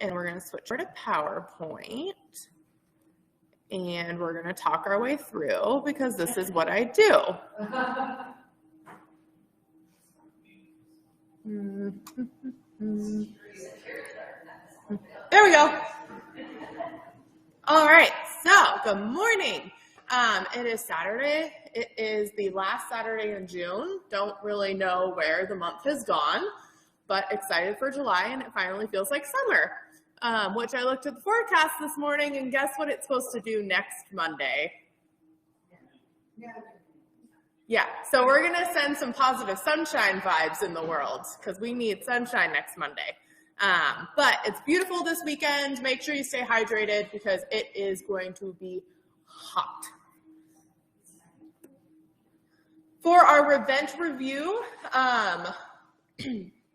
and we're going to switch over to PowerPoint, and we're going to talk our way through because this is what I do. There we go. All right, so good morning. It is Saturday. It is the last Saturday in June. Don't really know where the month has gone, but excited for July, and it finally feels like summer, which I looked at the forecast this morning, and guess what it's supposed to do next Monday? Yeah, so we're going to send some positive sunshine vibes in the world because we need sunshine next Monday. But it's beautiful this weekend. Make sure you stay hydrated because it is going to be hot. For our event review,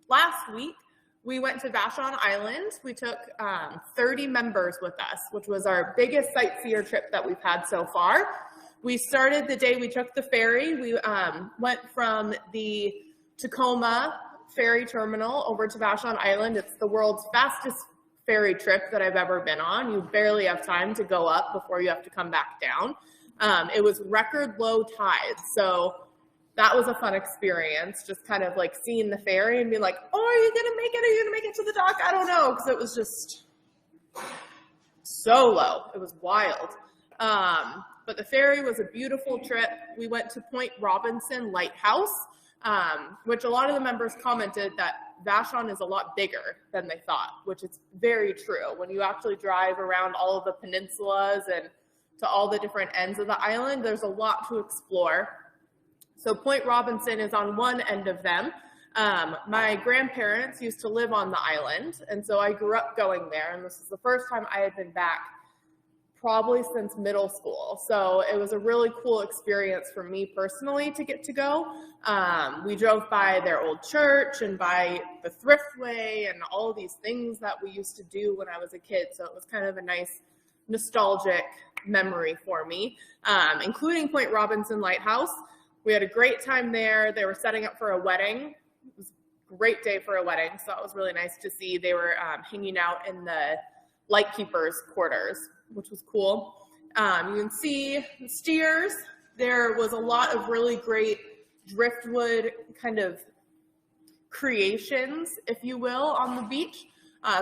last week we went to Vashon Island. We took 30 members with us, which was our biggest sightseer trip that we've had so far. We started the day we took the ferry. We went from the Tacoma ferry terminal over to Vashon Island. It's the world's fastest ferry trip that I've ever been on. You barely have time to go up before you have to come back down. It was record low tide, so that was a fun experience, just kind of like seeing the ferry and being like, oh, are you gonna make it? Are you gonna make it to the dock? I don't know, because it was just so low. It was wild. But the ferry was a beautiful trip. We went to Point Robinson Lighthouse, which a lot of the members commented that Vashon is a lot bigger than they thought, which is very true. When you actually drive around all of the peninsulas and to all the different ends of the island, there's a lot to explore. So Point Robinson is on one end of them. My grandparents used to live on the island, and so I grew up going there, and this is the first time I had been back probably since middle school. So it was a really cool experience for me personally to get to go. We drove by their old church and by the Thriftway and all of these things that we used to do when I was a kid. So it was kind of a nice nostalgic memory for me, including Point Robinson Lighthouse. We had a great time there. They were setting up for a wedding. It was a great day for a wedding, so it was really nice to see. They were hanging out in the lightkeepers' quarters, which was cool. You can see the steers. There was a lot of really great driftwood kind of creations, if you will, on the beach.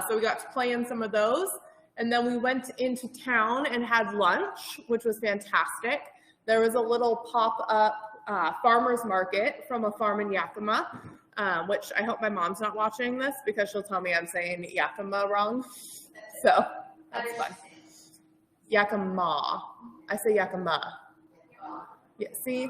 So we got to play in some of those. And then we went into town and had lunch, which was fantastic. There was a little pop-up farmer's market from a farm in Yakima, which I hope my mom's not watching this because she'll tell me I'm saying Yakima wrong. So that's fun. Yakima. I say Yakima. Yeah, see?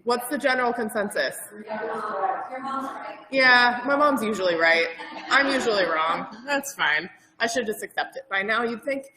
What's the general consensus? Your mom's right. Yeah, my mom's usually right. I'm usually wrong. That's fine. I should just accept it by now, you'd think.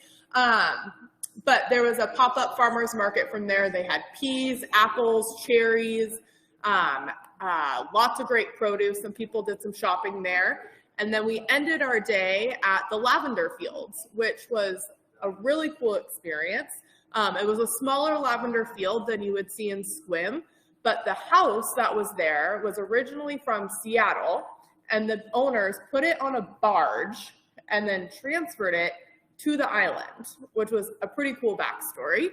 But there was a pop-up farmer's market from there. They had peas, apples, cherries, lots of great produce. Some people did some shopping there. And then we ended our day at the lavender fields, which was a really cool experience. It was a smaller lavender field than you would see in Sequim, but the house that was there was originally from Seattle, and the owners put it on a barge and then transferred it to the island, which was a pretty cool backstory.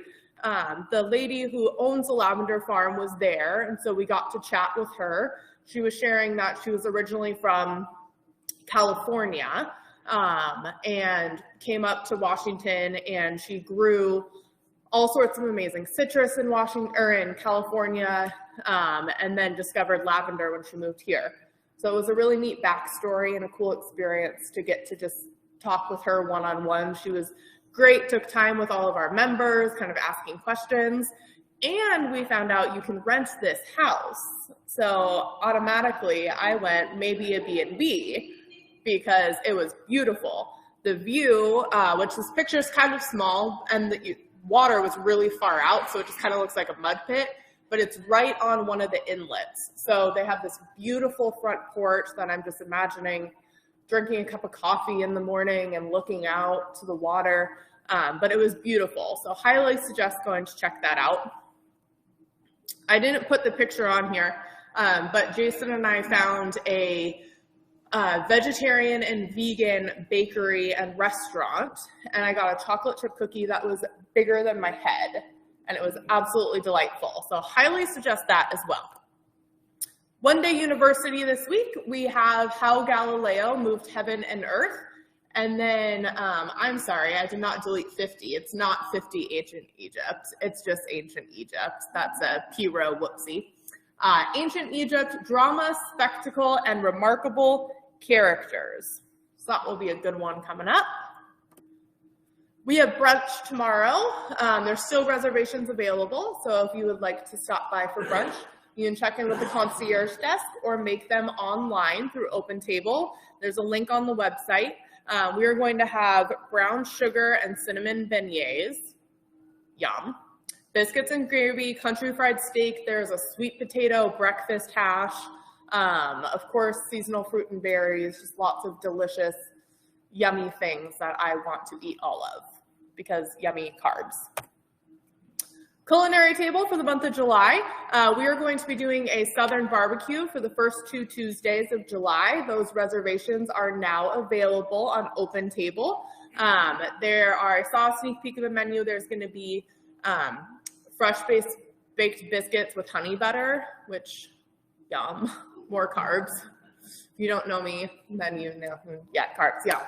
The lady who owns the lavender farm was there, and so we got to chat with her. She was sharing that she was originally from California and came up to Washington, and she grew all sorts of amazing citrus in California, and then discovered lavender when she moved here. So it was a really neat backstory and a cool experience to get to just talk with her one-on-one. She was great, took time with all of our members, kind of asking questions, and we found out you can rent this house. So automatically I went maybe a B&B because it was beautiful. The view, which this picture is kind of small, and the water was really far out, so it just kind of looks like a mud pit, but it's right on one of the inlets. So they have this beautiful front porch that I'm just imagining drinking a cup of coffee in the morning and looking out to the water. But it was beautiful. So highly suggest going to check that out. I didn't put the picture on here, but Jason and I found a vegetarian and vegan bakery and restaurant, and I got a chocolate chip cookie that was bigger than my head, and it was absolutely delightful. So highly suggest that as well. One Day University this week, we have How Galileo Moved Heaven and Earth. And then, I'm sorry, I did not delete 50. It's not 50 Ancient Egypt. It's just Ancient Egypt. That's a P-row whoopsie. Ancient Egypt, drama, spectacle, and remarkable characters. So that will be a good one coming up. We have brunch tomorrow. There's still reservations available. So if you would like to stop by for brunch, you can check in with the concierge desk or make them online through OpenTable. There's a link on the website. We are going to have brown sugar and cinnamon beignets. Yum. Biscuits and gravy, country fried steak. There's a sweet potato breakfast hash. Of course, seasonal fruit and berries. Just lots of delicious, yummy things that I want to eat all of because yummy carbs. Culinary table for the month of July. We are going to be doing a Southern barbecue for the first 2 Tuesdays of July. Those reservations are now available on OpenTable. I saw a sneak peek of the menu. There's going to be fresh baked biscuits with honey butter, which, yum, more carbs. If you don't know me, then you know, yeah, carbs, yeah.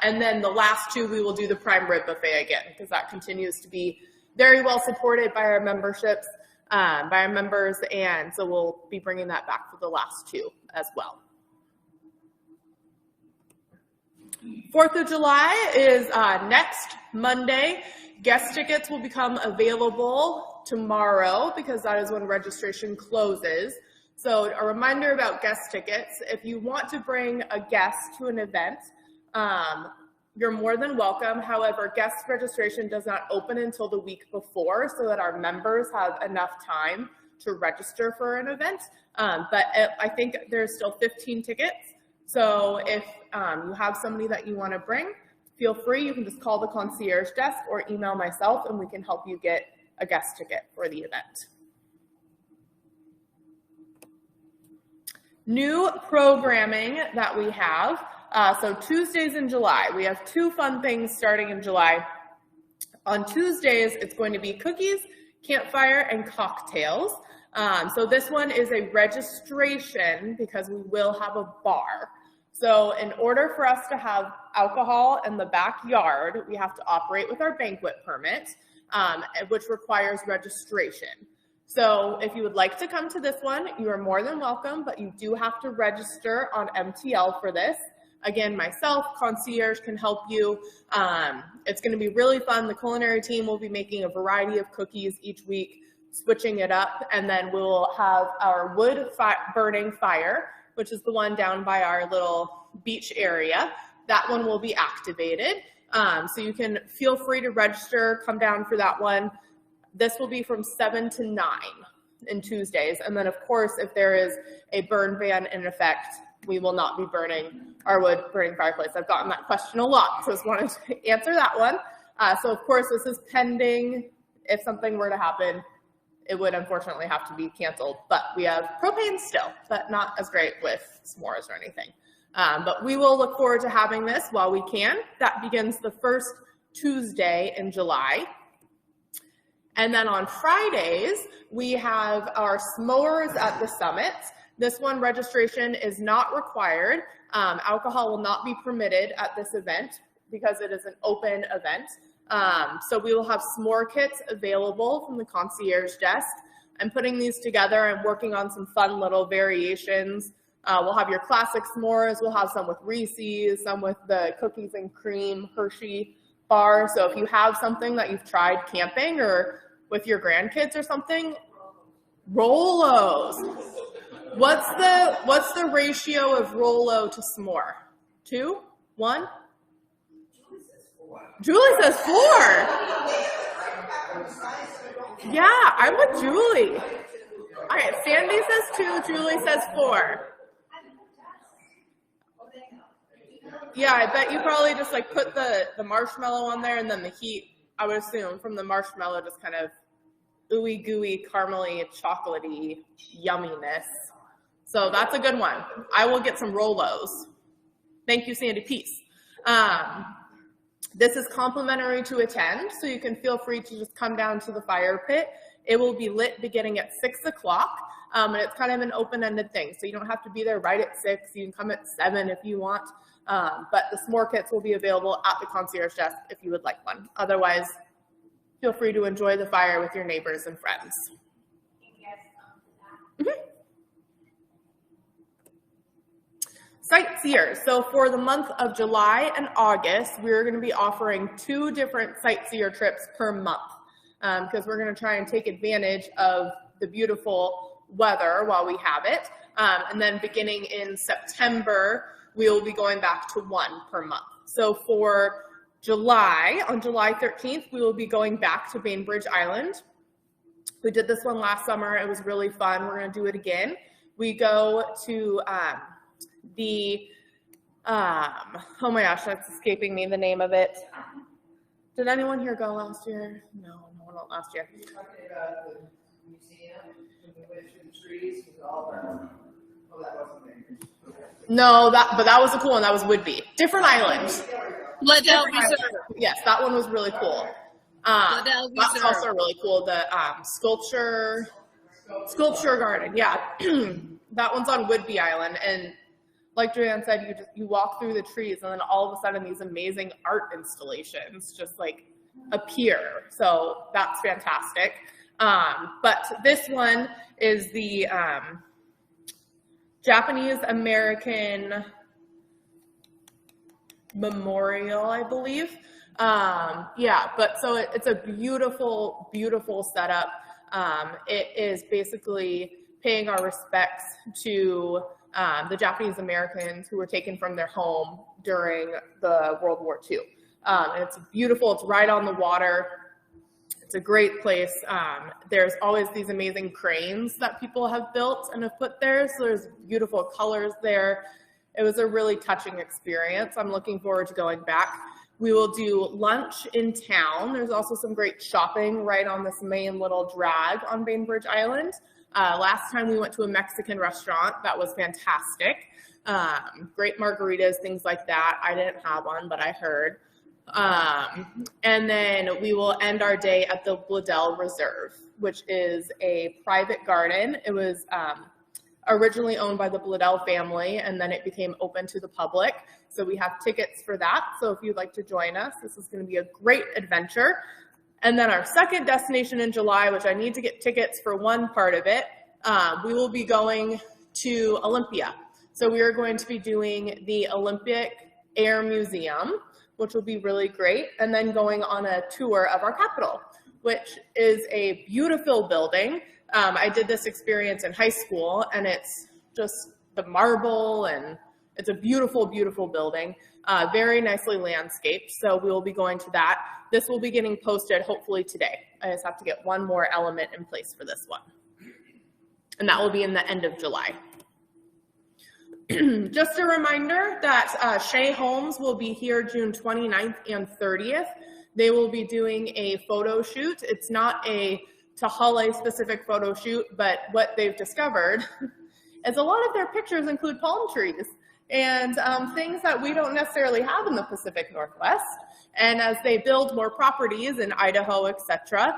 And then the last 2, we will do the prime rib buffet again, because that continues to be very well supported by our memberships, by our members, and so we'll be bringing that back for the last 2 as well. 4th of July is next Monday. Guest tickets will become available tomorrow because that is when registration closes. So a reminder about guest tickets, if you want to bring a guest to an event, you're more than welcome. However, guest registration does not open until the week before so that our members have enough time to register for an event. But I think there's still 15 tickets. So if you have somebody that you want to bring, feel free. You can just call the concierge desk or email myself and we can help you get a guest ticket for the event. New programming that we have. So Tuesdays in July, we have 2 fun things starting in July. On Tuesdays, it's going to be cookies, campfire, and cocktails. So this one is a registration because we will have a bar. So in order for us to have alcohol in the backyard, we have to operate with our banquet permit, which requires registration. So if you would like to come to this one, you are more than welcome, but you do have to register on MTL for this. Again, myself, concierge can help you. It's going to be really fun. The culinary team will be making a variety of cookies each week, switching it up, and then we'll have our wood burning fire, which is the one down by our little beach area. That one will be activated. So you can feel free to register, come down for that one. This will be from 7 to 9 in Tuesdays. And then, of course, if there is a burn ban in effect, we will not be burning our wood burning fireplace. I've gotten that question a lot, so I just wanted to answer that one. So, of course, this is pending. If something were to happen, it would unfortunately have to be canceled. But we have propane still, but not as great with s'mores or anything. But we will look forward to having this while we can. That begins the first Tuesday in July. And then on Fridays, we have our s'mores at the Summit. This one, registration is not required. Alcohol will not be permitted at this event because it is an open event. So we will have s'more kits available from the concierge desk. I'm putting these together and working on some fun little variations. We'll have your classic s'mores. We'll have some with Reese's, some with the cookies and cream Hershey bar. So if you have something that you've tried camping or with your grandkids or something, Rolos. What's the ratio of Rolo to s'more? 2? 1? Julie says 4. Yeah, I'm with Julie. All right, Sandy says 2, Julie says 4. Yeah, I bet you probably just like put the marshmallow on there and then the heat, I would assume, from the marshmallow just kind of ooey gooey, caramely, chocolatey yumminess So that's a good one. I will get some Rolos. Thank you, Sandy. Peace. This is complimentary to attend, so you can feel free to just come down to the fire pit. It will be lit beginning at 6 o'clock, and it's kind of an open-ended thing, so you don't have to be there right at 6. You can come at 7 if you want, but the s'more kits will be available at the concierge desk if you would like one. Otherwise, feel free to enjoy the fire with your neighbors and friends. Sightseer. So for the month of July and August, we're going to be offering 2 different sightseer trips per month because we're going to try and take advantage of the beautiful weather while we have it. And then beginning in September, we will be going back to 1 per month. So for July, on July 13th, we will be going back to Bainbridge Island. We did this one last summer. It was really fun. We're going to do it again. We go to oh my gosh, that's escaping me, the name of it. Did anyone here go last year? No, no one went last year. You're talking about the museum, when we went through the trees with all the, oh, that wasn't Bainbridge. Okay. No, but that was a cool one. That was Whidbey. Different island. Liddell Reserve. Yes, that one was really cool. Liddell That's Reserve. also really cool. The sculpture garden. Yeah, that one's on Whidbey Island, and like Joanne said, you walk through the trees, and then all of a sudden these amazing art installations just like appear. So that's fantastic. But this one is the Japanese American Memorial, I believe. Yeah, but so it's a beautiful, beautiful setup. It is basically paying our respects to the Japanese Americans who were taken from their home during the World War II. And it's beautiful. It's right on the water. It's a great place. There's always these amazing cranes that people have built and have put there. So there's beautiful colors there. It was a really touching experience. I'm looking forward to going back. We will do lunch in town. There's also some great shopping right on this main little drag on Bainbridge Island. Last time we went to a Mexican restaurant. That was fantastic. Great margaritas, things like that. I didn't have one, but I heard. And then we will end our day at the Liddell Reserve, which is a private garden. It was originally owned by the Liddell family, and then it became open to the public. So we have tickets for that. So if you'd like to join us, this is going to be a great adventure. And then our second destination in July, which I need to get tickets for one part of it, we will be going to Olympia. So we are going to be doing the Olympic Air Museum, which will be really great, and then going on a tour of our Capitol, which is a beautiful building. I did this experience in high school, and it's just the marble, and it's a beautiful, beautiful building, very nicely landscaped. So we will be going to that. This will be getting posted hopefully today. I just have to get one more element in place for this one. And that will be in the end of July. Just a reminder that Shea Homes will be here June 29th and 30th. They will be doing a photo shoot. It's not a Tahale specific photo shoot, but what they've discovered is a lot of their pictures include palm trees and things that we don't necessarily have in the Pacific Northwest. And as they build more properties in Idaho, etc.,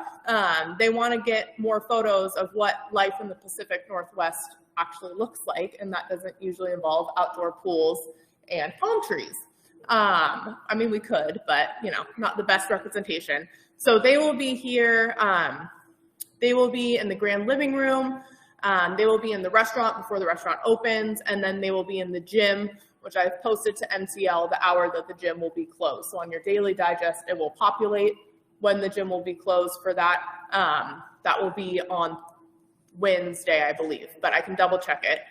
they want to get more photos of what life in the Pacific Northwest actually looks like, and that doesn't usually involve outdoor pools and palm trees. I mean, we could, but you know, not the best representation. So they will be here. They will be in the grand living room. They will be in the restaurant before the restaurant opens, and then they will be in the gym, which I've posted to MCL the hour that the gym will be closed. So on your daily digest, it will populate when the gym will be closed for that. That will be on Wednesday, I believe, but I can double check it.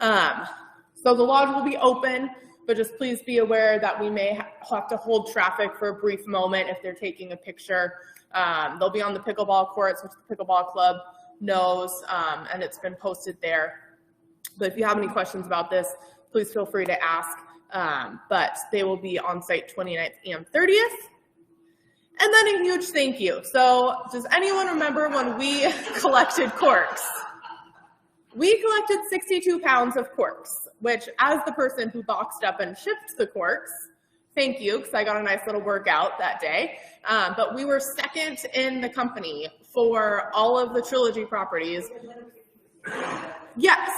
So the lodge will be open, but just please be aware that we may have to hold traffic for a brief moment if they're taking a picture. They'll be on the pickleball courts, which the pickleball club knows, and it's been posted there. But if you have any questions about this, please feel free to ask. But they will be on site 29th and 30th. And then a huge thank you. So does anyone remember when we collected corks? we collected 62 pounds of corks, which as the person who boxed up and shipped the corks, thank you, because I got a nice little workout that day. But we were second in the company for all of the Trilogy properties. Yes.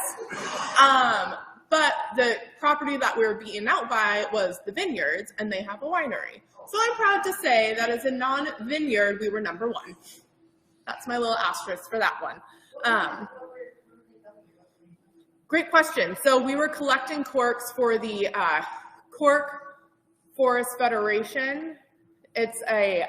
But the property that we were beaten out by was the Vineyards, and they have a winery. So I'm proud to say that as a non-vineyard, we were number 1. That's my little asterisk for that one. Great question. So we were collecting corks for the Cork Forest Federation. It's a,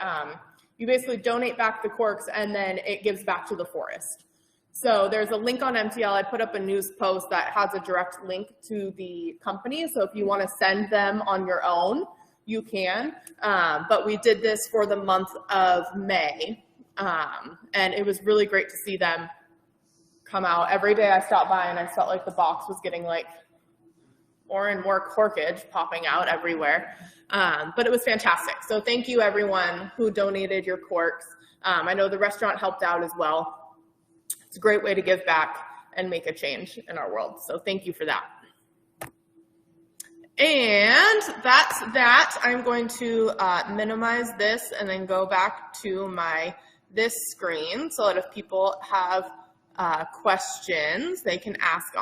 you basically donate back the corks and then it gives back to the forest. So there's a link on MTL. I put up a news post that has a direct link to the company. So if you want to send them on your own, you can. But we did this for the month of May. And it was really great to see them come out. Every day I stopped by and I felt like the box was getting like more and more corkage popping out everywhere. But it was fantastic. So thank you everyone who donated your corks. I know the restaurant helped out as well. It's a great way to give back and make a change in our world. So thank you for that. And that's that. I'm going to minimize this and then go back to this screen so that if people have questions, they can ask on